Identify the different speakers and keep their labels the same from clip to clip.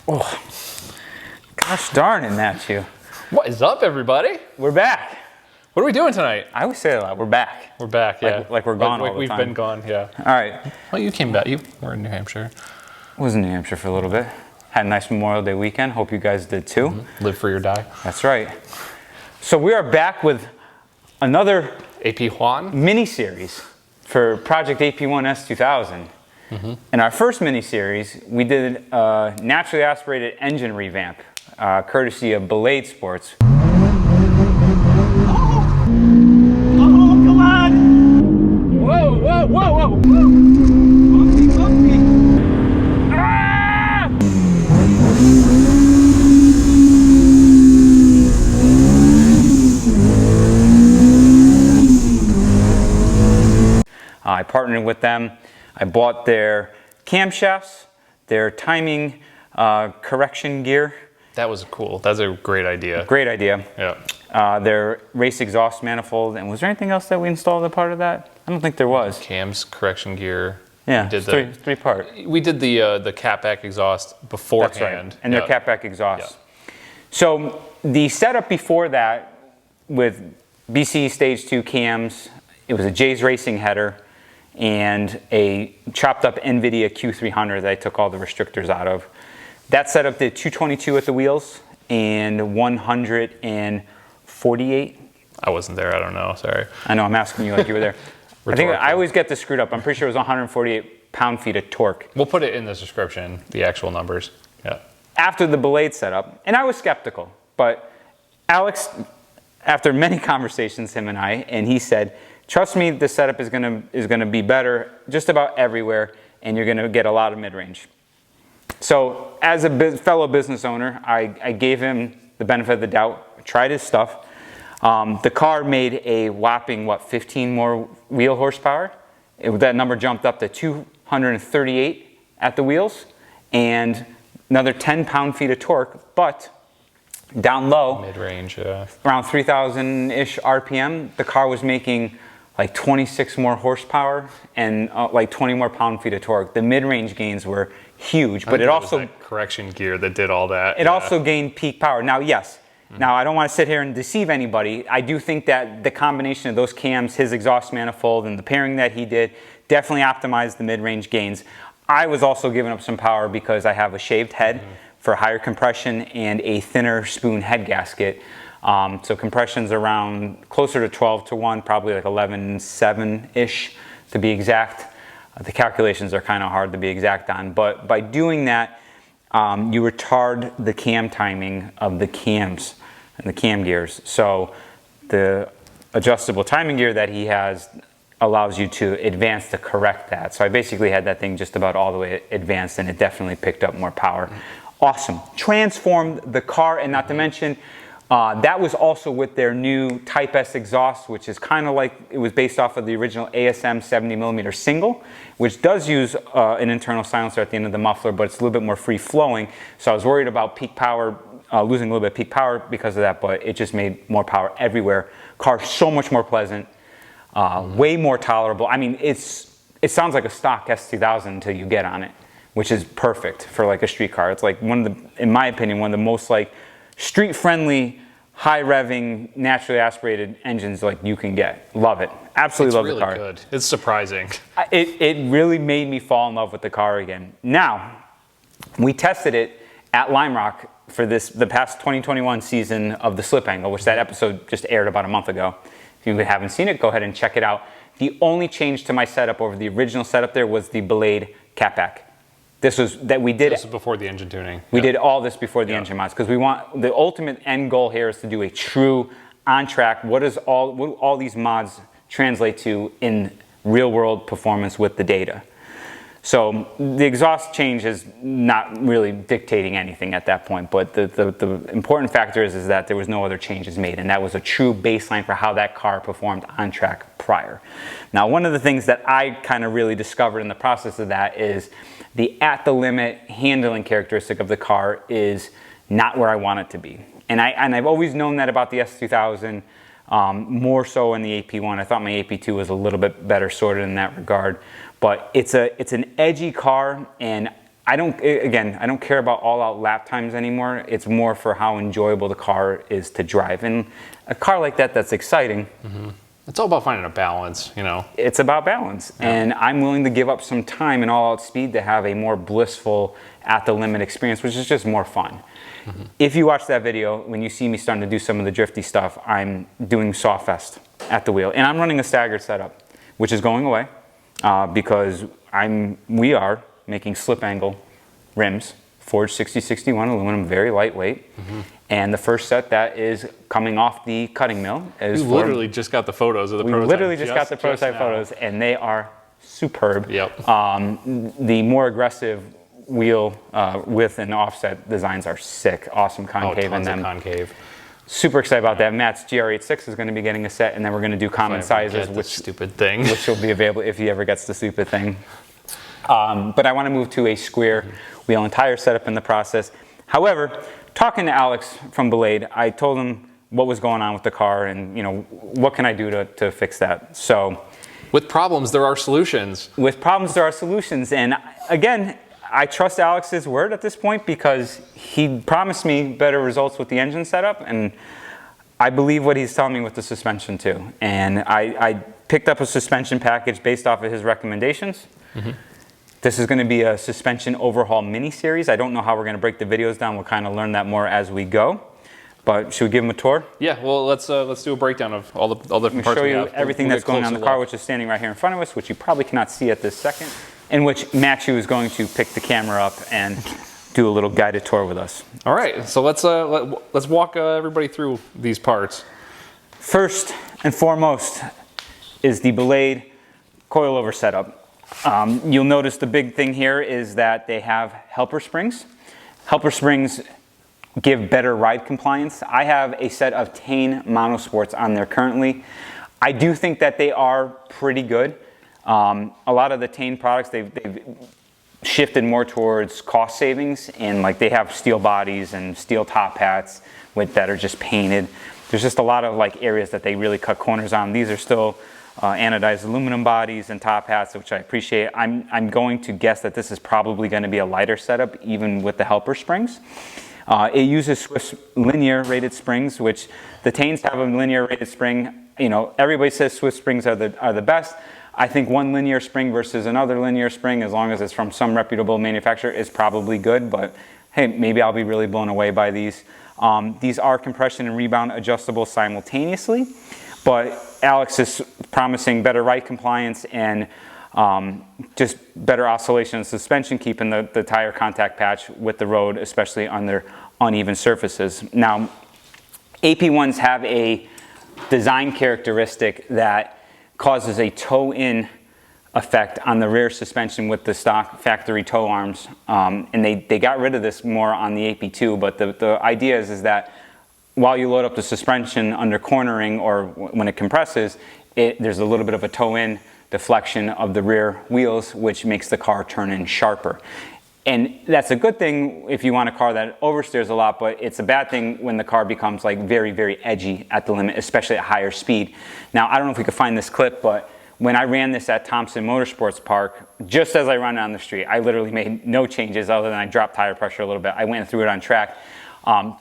Speaker 1: Oh, gosh darn it, Matchew.
Speaker 2: What is up, everybody?
Speaker 1: We're back.
Speaker 2: What are we doing tonight?
Speaker 1: I always say that a lot. We're back.
Speaker 2: We're back, yeah.
Speaker 1: Like we're gone all the
Speaker 2: we've
Speaker 1: time.
Speaker 2: been gone, yeah.
Speaker 1: All right.
Speaker 2: Well, you came back. You were in New Hampshire.
Speaker 1: I was in New Hampshire for a little bit. Had a nice Memorial Day weekend. Hope you guys did too.
Speaker 2: Mm-hmm. Live free or die.
Speaker 1: That's right. So we are back with another
Speaker 2: AP1
Speaker 1: mini-series for Project AP1 S2000. In our first mini-series, we did a naturally aspirated engine revamp, courtesy of Balladesports.
Speaker 3: Come on! Whoa, whoa, whoa, whoa! Bumpy, bumpy! Ah!
Speaker 1: I partnered with them. I bought their camshafts, their timing correction gear.
Speaker 2: That was cool. That's a great idea.
Speaker 1: Great idea.
Speaker 2: Yeah.
Speaker 1: Their race exhaust manifold. And was there anything else that we installed as part of that? I don't think there was.
Speaker 2: Cams, correction gear.
Speaker 1: Yeah,
Speaker 2: We did
Speaker 1: three part.
Speaker 2: We did the catback exhaust beforehand.
Speaker 1: That's right. And their catback exhaust.
Speaker 2: Yeah.
Speaker 1: So the setup before that with BC Stage 2 cams, it was a Jay's Racing header and a chopped up NVIDIA Q300 that I took all the restrictors out of. That setup did 222 at the wheels and 148.
Speaker 2: I wasn't there. I don't know. Sorry.
Speaker 1: I know, I'm asking you like you were there. I think I always get this screwed up. I'm pretty sure it was 148 pound-feet of torque.
Speaker 2: We'll put it in the description, the actual numbers. Yeah.
Speaker 1: After the Belade setup, and I was skeptical, but Alex, after many conversations, him and I, and he said, trust me, the setup is gonna be better just about everywhere, and you're gonna get a lot of mid-range. So as a fellow business owner, I gave him the benefit of the doubt, tried his stuff. The car made a whopping, 15 more wheel horsepower. That number jumped up to 238 at the wheels, and another 10 pound-feet of torque, but down low,
Speaker 2: Mid-range,
Speaker 1: around 3,000-ish RPM, the car was making like 26 more horsepower and like 20 more pound-feet of torque. The mid-range gains were huge, but it also
Speaker 2: was that correction gear that did all that.
Speaker 1: It also gained peak power. Now, yes. Now, I don't want to sit here and deceive anybody. I do think that the combination of those cams, his exhaust manifold, and the pairing that he did definitely optimized the mid-range gains. I was also giving up some power because I have a shaved head for higher compression and a thinner spoon head gasket. So compression's around closer to 12 to 1, probably like 11.7-ish to be exact. The calculations are kind of hard to be exact on, but by doing that, you retard the cam timing of the cams and the cam gears. So the adjustable timing gear that he has allows you to advance to correct that. So I basically had that thing just about all the way advanced, and it definitely picked up more power. Awesome. Transformed the car, and not to mention, that was also with their new Type S exhaust, which is kind of like, it was based off of the original ASM 70mm single, which does use an internal silencer at the end of the muffler, but it's a little bit more free-flowing. So I was worried about peak power, losing a little bit of peak power because of that, but it just made more power everywhere. Car so much more pleasant, way more tolerable. I mean, it sounds like a stock S2000 until you get on it, which is perfect for like a street car. It's like one of the, in my opinion, one of the most like street-friendly, high-revving, naturally aspirated engines like you can get. Love it. Absolutely love the car.
Speaker 2: It's really good. It's surprising.
Speaker 1: It really made me fall in love with the car again. Now, we tested it at Lime Rock for the past 2021 season of the Slip Angle, which that episode just aired about a month ago. If you haven't seen it, go ahead and check it out. The only change to my setup over the original setup there was the Belade catback. This was
Speaker 2: before the engine tuning.
Speaker 1: We did all this before the engine mods because we want, the ultimate end goal here is to do a true on track. What do all these mods translate to in real world performance with the data? So the exhaust change is not really dictating anything at that point, but the important factor is that there was no other changes made, and that was a true baseline for how that car performed on track prior. Now, one of the things that I kind of really discovered in the process of that is the at the limit handling characteristic of the car is not where I want it to be. And I've always known that about the S2000, more so in the AP1. I thought my AP2 was a little bit better sorted in that regard. But it's an edgy car, and I don't care about all-out lap times anymore. It's more for how enjoyable the car is to drive. And a car like that, that's exciting.
Speaker 2: It's all about finding a balance, you know.
Speaker 1: It's about balance.
Speaker 2: Yeah.
Speaker 1: And I'm willing to give up some time and all-out speed to have a more blissful at-the-limit experience, which is just more fun. If you watch that video, when you see me starting to do some of the drifty stuff, I'm doing Sawfest at the wheel. And I'm running a staggered setup, which is going away because we are making slip angle rims, forged 6061 aluminum, very lightweight. And the first set that is coming off the cutting mill is
Speaker 2: We literally just got the photos of the prototype.
Speaker 1: We literally just got the prototype photos, and they are superb.
Speaker 2: Yep.
Speaker 1: The more aggressive wheel width and offset designs are sick. Awesome concave in them.
Speaker 2: Concave.
Speaker 1: Super excited about that. Matt's GR86 is going to be getting a set, and then we're going to do common sizes,
Speaker 2: which stupid thing,
Speaker 1: which will be available if he ever gets the stupid thing. But I want to move to a square wheel and tire setup in the process. However, talking to Alex from Ballade, I told him what was going on with the car and, you know, what can I do to fix that. So
Speaker 2: with problems, there are solutions.
Speaker 1: With problems, there are solutions. And again, I trust Alex's word at this point because he promised me better results with the engine setup, and I believe what he's telling me with the suspension too. And I picked up a suspension package based off of his recommendations. This is going to be a suspension overhaul mini series. I don't know how we're going to break the videos down. We'll kind of learn that more as we go. But should we give him a tour?
Speaker 2: Yeah, well, let's do a breakdown of all the different parts.
Speaker 1: Show you everything that's going on in the car, which is standing right here in front of us, which you probably cannot see at this second, in which Matchew is going to pick the camera up and do a little guided tour with us.
Speaker 2: All right, so let's walk everybody through these parts.
Speaker 1: First and foremost is the Ballade coilover setup. You'll notice the big thing here is that they have helper springs. Helper springs give better ride compliance. I have a set of Tane monosports on there currently. I do think that they are pretty good. A lot of the Tane products, they've shifted more towards cost savings, and like they have steel bodies and steel top hats that are just painted. There's just a lot of like areas that they really cut corners on. These are still anodized aluminum bodies and top hats, which I appreciate. I'm going to guess that this is probably going to be a lighter setup, even with the helper springs. It uses Swiss linear rated springs, which the Tanes have a linear rated spring. You know, everybody says Swiss springs are the best. I think one linear spring versus another linear spring, as long as it's from some reputable manufacturer, is probably good. But hey, maybe I'll be really blown away by these. These are compression and rebound adjustable simultaneously. But Alex is promising better ride compliance and just better oscillation and suspension, keeping the tire contact patch with the road, especially under uneven surfaces. Now, AP1s have a design characteristic that causes a toe-in effect on the rear suspension with the stock factory toe arms. And they got rid of this more on the AP2, but the idea is that while you load up the suspension under cornering or when it compresses, there's a little bit of a toe-in deflection of the rear wheels, which makes the car turn in sharper. And that's a good thing if you want a car that oversteers a lot, but it's a bad thing when the car becomes like very, very edgy at the limit, especially at higher speed. Now, I don't know if we could find this clip, but when I ran this at Thompson Motorsports Park, just as I ran down the street, I literally made no changes other than I dropped tire pressure a little bit. I went and threw it on track.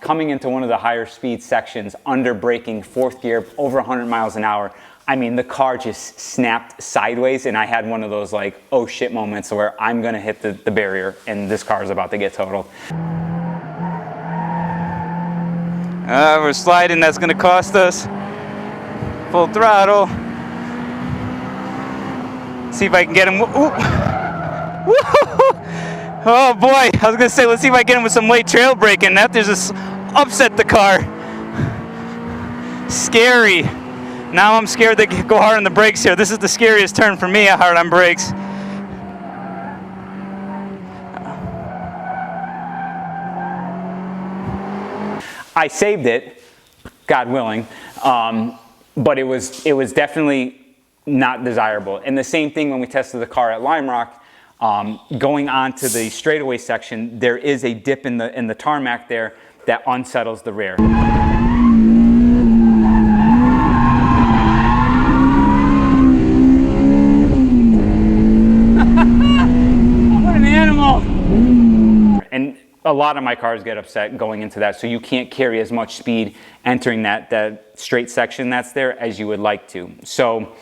Speaker 1: Coming into one of the higher speed sections, under braking, fourth gear, over 100 miles an hour, I mean, the car just snapped sideways, and I had one of those like, oh shit moments where I'm gonna hit the barrier and this car is about to get totaled. We're sliding, that's gonna cost us. Full throttle. See if I can get him. Oh boy, I was gonna say, let's see if I get him with some late trail braking. That just upset the car. Scary. Now I'm scared to go hard on the brakes here. This is the scariest turn for me, hard on brakes. I saved it, God willing, but it was definitely not desirable. And the same thing when we tested the car at Lime Rock. Going on to the straightaway section, there is a dip in the tarmac there that unsettles the rear. What an animal! lot of my cars get upset going into that, so you can't carry as much speed entering that straight section that's there as you would like to. So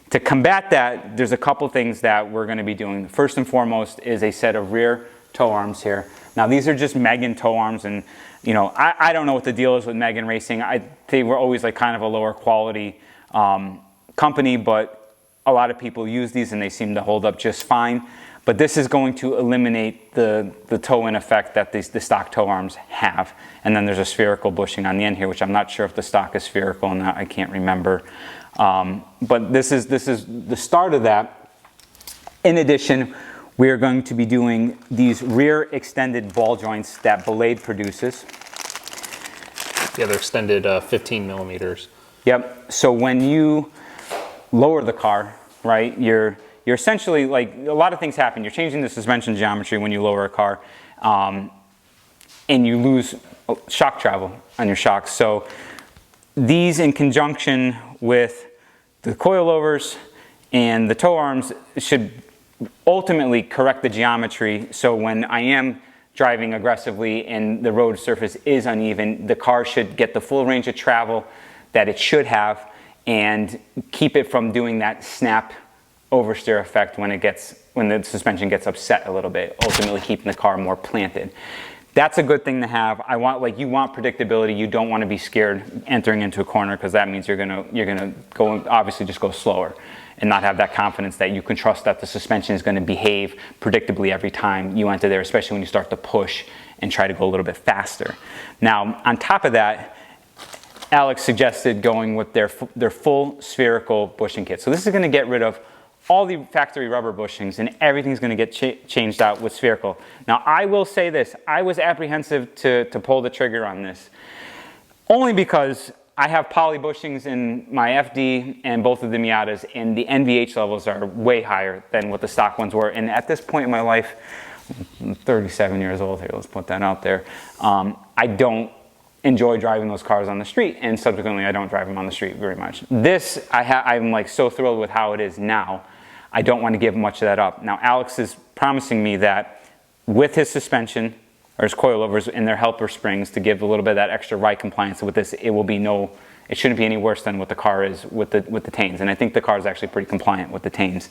Speaker 1: to combat that, there's a couple things that we're going to be doing. First and foremost is a set of rear tow arms here. Now these are just Megan tow arms, and you know, I don't know what the deal is with Megan Racing. They were always like kind of a lower quality company, but a lot of people use these and they seem to hold up just fine. But this is going to eliminate the toe-in effect that the stock tow arms have. And then there's a spherical bushing on the end here, which I'm not sure if the stock is spherical or not. I can't remember. But this is the start of that. In addition, we are going to be doing these rear extended ball joints that Ballade produces.
Speaker 2: Yeah, they're extended 15 millimeters.
Speaker 1: Yep. So when you lower the car, right, you're essentially, like, a lot of things happen. You're changing the suspension geometry when you lower a car, and you lose shock travel on your shocks. So these, in conjunction with the coilovers and the tow arms, should ultimately correct the geometry. So when I am driving aggressively and the road surface is uneven, the car should get the full range of travel that it should have and keep it from doing that snap oversteer effect when the suspension gets upset a little bit, ultimately keeping the car more planted. That's a good thing to have. You want predictability. You don't want to be scared entering into a corner, because that means you're gonna go, obviously just go slower and not have that confidence that you can trust that the suspension is going to behave predictably every time you enter there, especially when you start to push and try to go a little bit faster. Now, on top of that, Alex suggested going with their full spherical bushing kit. So this is going to get rid of all the factory rubber bushings, and everything's going to get changed out with spherical. Now, I will say this. I was apprehensive to pull the trigger on this, only because I have poly bushings in my FD and both of the Miatas, and the NVH levels are way higher than what the stock ones were. And at this point in my life, I'm 37 years old here, let's put that out there, I don't enjoy driving those cars on the street, and subsequently I don't drive them on the street very much. This, I'm like so thrilled with how it is now. I don't want to give much of that up. Now, Alex is promising me that with his suspension, or his coilovers and their helper springs, to give a little bit of that extra ride compliance with this, it shouldn't be any worse than what the car is with the Tanes. And I think the car is actually pretty compliant with the Tanes.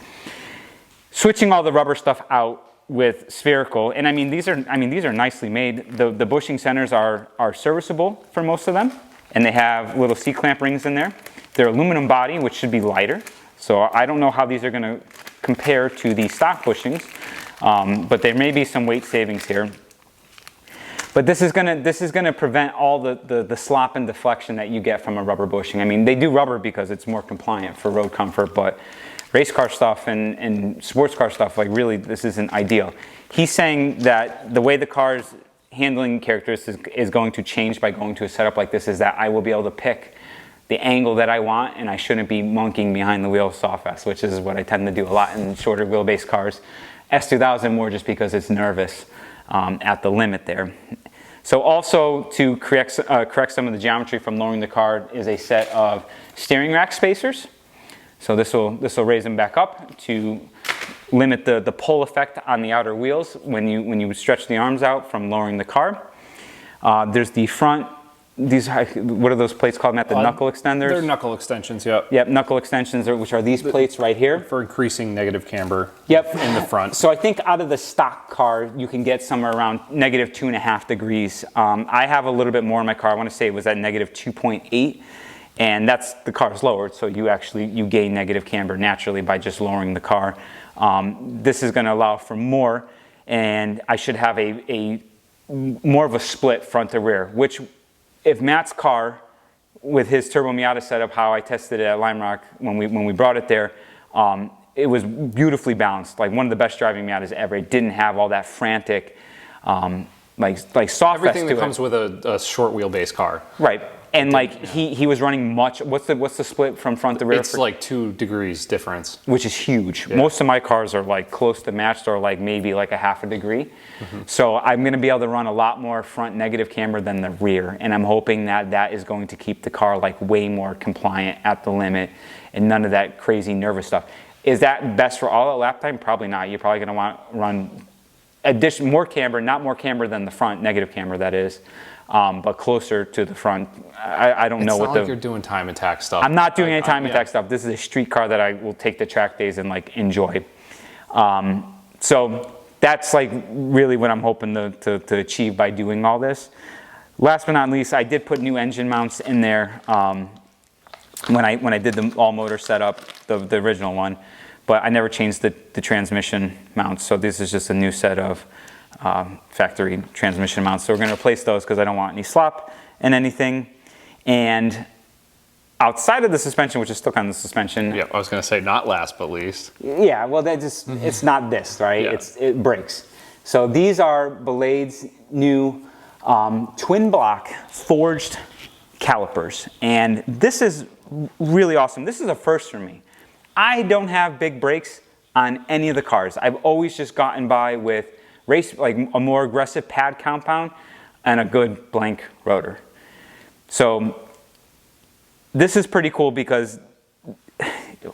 Speaker 1: Switching all the rubber stuff out with spherical, and these are nicely made. The bushing centers are serviceable for most of them, and they have little C-clamp rings in there. They're aluminum body, which should be lighter. So I don't know how these are going to compare to the stock bushings, but there may be some weight savings here. But this is gonna prevent all the slop and deflection that you get from a rubber bushing. They do rubber because it's more compliant for road comfort, but race car stuff and sports car stuff, like, really, this isn't ideal. He's saying that the way the car's handling characteristics is going to change by going to a setup like this is that I will be able to pick the angle that I want, and I shouldn't be monkeying behind the wheel so fast, which is what I tend to do a lot in shorter wheelbase cars. S2000 more just because it's nervous at the limit there. So also, to correct some of the geometry from lowering the car, is a set of steering rack spacers. So this will raise them back up to limit the pull effect on the outer wheels when you stretch the arms out from lowering the car. There's the front. What are those plates called, Matt? The knuckle extenders?
Speaker 2: They're knuckle extensions, yep.
Speaker 1: Yep, knuckle extensions, which are these plates right here.
Speaker 2: For increasing negative camber.
Speaker 1: Yep.
Speaker 2: In the front.
Speaker 1: So I think out of the stock car, you can get somewhere around negative 2.5 degrees. I have a little bit more in my car. I want to say it was at negative 2.8. And that's the car's lowered, so you gain negative camber naturally by just lowering the car. This is going to allow for more, and I should have a more of a split front to rear, which, if Matt's car with his Turbo Miata setup, how I tested it at Lime Rock when we brought it there, it was beautifully balanced. Like, one of the best driving Miatas ever. It didn't have all that frantic, like soft.
Speaker 2: Everything that comes with a short wheelbase car.
Speaker 1: Right. And he was running much. What's the split from front to rear?
Speaker 2: It's like 2 degrees difference,
Speaker 1: which is huge.
Speaker 2: Yeah.
Speaker 1: Most of my cars are like close to matched, or like maybe like a half a degree. So I'm going to be able to run a lot more front negative camber than the rear, and I'm hoping that is going to keep the car like way more compliant at the limit, and none of that crazy nervous stuff. Is that best for all at lap time? Probably not. You're probably going to want to run more camber, not more camber than the front, negative camber that is, but closer to the front. I don't know
Speaker 2: It's
Speaker 1: what
Speaker 2: not like you're doing time attack stuff.
Speaker 1: I'm not doing any time
Speaker 2: yeah.
Speaker 1: attack stuff. This is a street car that I will take the track days and like enjoy. So that's like really what I'm hoping to achieve by doing all this. Last but not least, I did put new engine mounts in there when I did the all motor setup, the original one, but I never changed the transmission mounts. So this is just a new set of factory transmission mounts. So we're going to replace those because I don't want any slop and anything. And outside of the suspension, which is still kind of the suspension.
Speaker 2: Yeah, I was going to say not last but least.
Speaker 1: Yeah, well, that just it's not this, right?
Speaker 2: Yeah.
Speaker 1: It breaks. So these are Ballade's new twin block forged calipers, and this is really awesome. This is a first for me. I don't have big brakes on any of the cars. I've always just gotten by with like a more aggressive pad compound and a good blank rotor. So this is pretty cool because,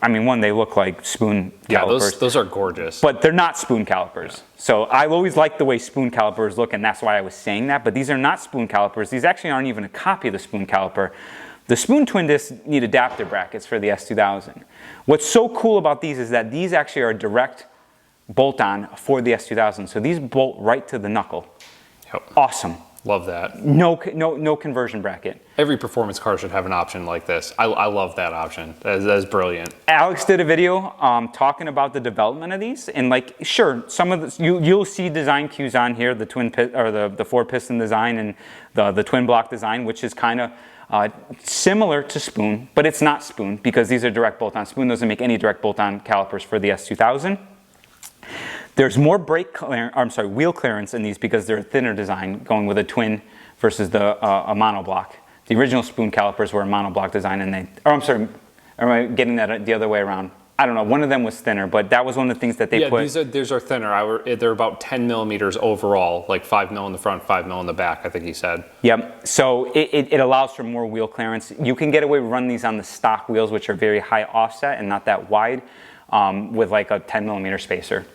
Speaker 1: I mean, one, they look like spoon calipers.
Speaker 2: Yeah, those are gorgeous.
Speaker 1: But they're not spoon calipers. Yeah. So I've always liked the way spoon calipers look, and that's why I was saying that. But these are not spoon calipers. These actually aren't even a copy of the spoon caliper. The spoon twin discs need adapter brackets for the S2000. What's so cool about these is that these actually are direct bolt-on for the S2000. So these bolt right to the knuckle.
Speaker 2: Yep.
Speaker 1: Awesome.
Speaker 2: Love that.
Speaker 1: No conversion bracket.
Speaker 2: Every performance car should have an option like this. I love that option. That is brilliant.
Speaker 1: Alex did a video talking about the development of these, and like, sure, some of the, you'll see design cues on here, the twin or the 4-piston design and the twin block design, which is kind of similar to spoon, but it's not spoon because these are direct bolt-on. Spoon doesn't make any direct bolt-on calipers for the S2000. There's more wheel clearance in these because they're a thinner design, going with a twin versus a monoblock. The original spoon calipers were a monoblock design, and am I getting that the other way around? I don't know. One of them was thinner, but that was one of the things that they put.
Speaker 2: Yeah, these are thinner. They're about 10 millimeters overall, like 5 mil in the front, 5 mil in the back, I think he said.
Speaker 1: Yep. So it allows for more wheel clearance. You can get away with running these on the stock wheels, which are very high offset and not that wide, with like a 10 millimeter spacer.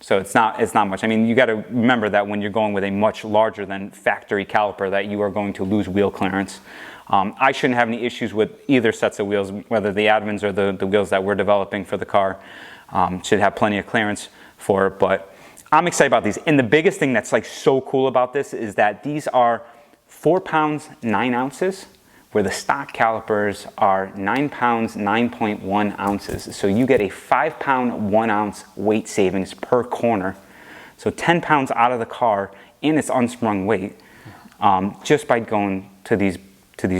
Speaker 1: So it's not much. I mean, you got to remember that when you're going with a much larger than factory caliper, that you are going to lose wheel clearance. I shouldn't have any issues with either sets of wheels, whether the Advins or the wheels that we're developing for the car. Should have plenty of clearance for it, but I'm excited about these. And the biggest thing that's like so cool about this is that these are 4 pounds 9 ounces, where the stock calipers are 9 pounds 9.1 ounces. So you get a 5 pound 1 ounce weight savings per corner. So 10 pounds out of the car and it's unsprung weight, just by going to these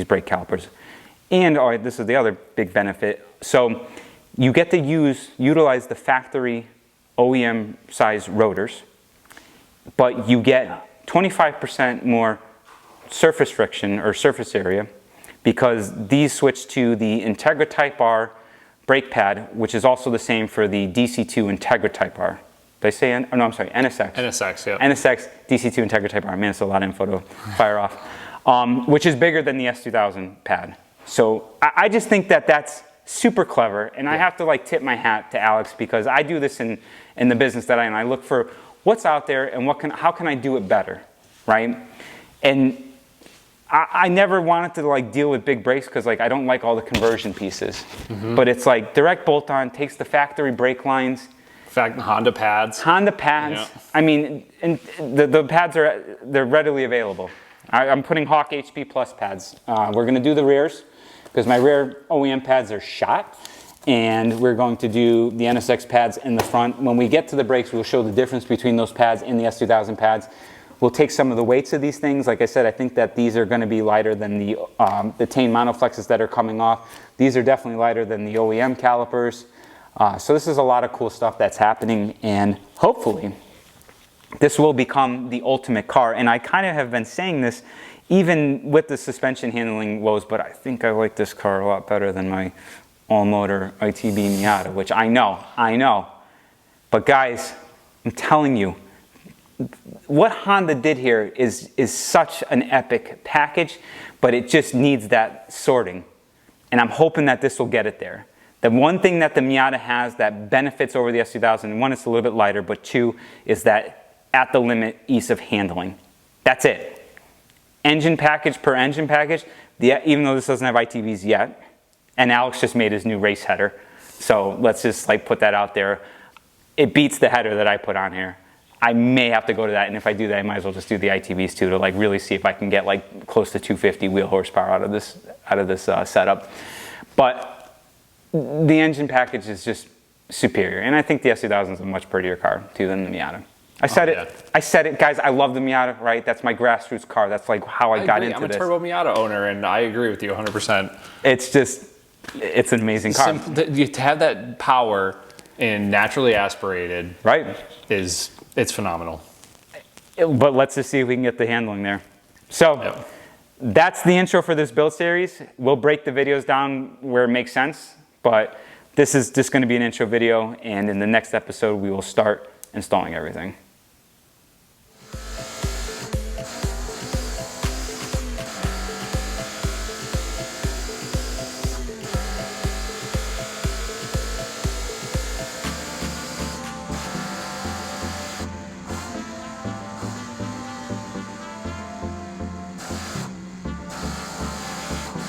Speaker 1: brake calipers. And this is the other big benefit. So you get to utilize the factory OEM size rotors, but you get 25% more surface friction or surface area, because these switch to the Integra Type R brake pad, which is also the same for the DC2 Integra Type R. Did I say NSX?
Speaker 2: NSX, yeah.
Speaker 1: NSX, DC2 Integra Type R. Man, it's a lot of info to fire off. Which is bigger than the S2000 pad. So I just think that that's super clever, and I have to like tip my hat to Alex, because I do this in the business that I look for what's out there and how can I do it better, right? And I never wanted to like deal with big brakes because like I don't like all the conversion pieces. But it's like direct bolt-on, takes the factory brake lines.
Speaker 2: Honda pads.
Speaker 1: Yeah. I mean, and the pads they're readily available. I'm putting Hawk HP Plus pads. We're going to do the rears because my rear OEM pads are shot, and we're going to do the NSX pads in the front. When we get to the brakes, we'll show the difference between those pads and the S2000 pads. We'll take some of the weights of these things. Like I said, I think that these are going to be lighter than the Tane monoflexes that are coming off. These are definitely lighter than the OEM calipers. So this is a lot of cool stuff that's happening, and hopefully this will become the ultimate car. And I kind of have been saying this even with the suspension handling woes, but I think I like this car a lot better than my all-motor ITB Miata, which I know. But guys, I'm telling you, what Honda did here is such an epic package, but it just needs that sorting. And I'm hoping that this will get it there. The one thing that the Miata has that benefits over the S2000, one, it's a little bit lighter, but two, is that at the limit ease of handling. That's it. Engine package per engine package, even though this doesn't have ITBs yet, and Alex just made his new race header, so let's just like put that out there. It beats the header that I put on here. I may have to go to that, and if I do that, I might as well just do the ITBs too, to like really see if I can get like close to 250 wheel horsepower out of this setup. But the engine package is just superior, and I think the S2000 is a much prettier car too than the Miata. I said it, guys. I love the Miata, right? That's my grassroots car. That's like how I got into this.
Speaker 2: I'm a turbo Miata owner, and I agree with you 100%.
Speaker 1: It's an amazing car.
Speaker 2: To have that power and naturally aspirated,
Speaker 1: right?
Speaker 2: It's phenomenal.
Speaker 1: But let's just see if we can get the handling there. So that's the intro for this build series. We'll break the videos down where it makes sense, but this is just going to be an intro video, and in the next episode we will start installing everything.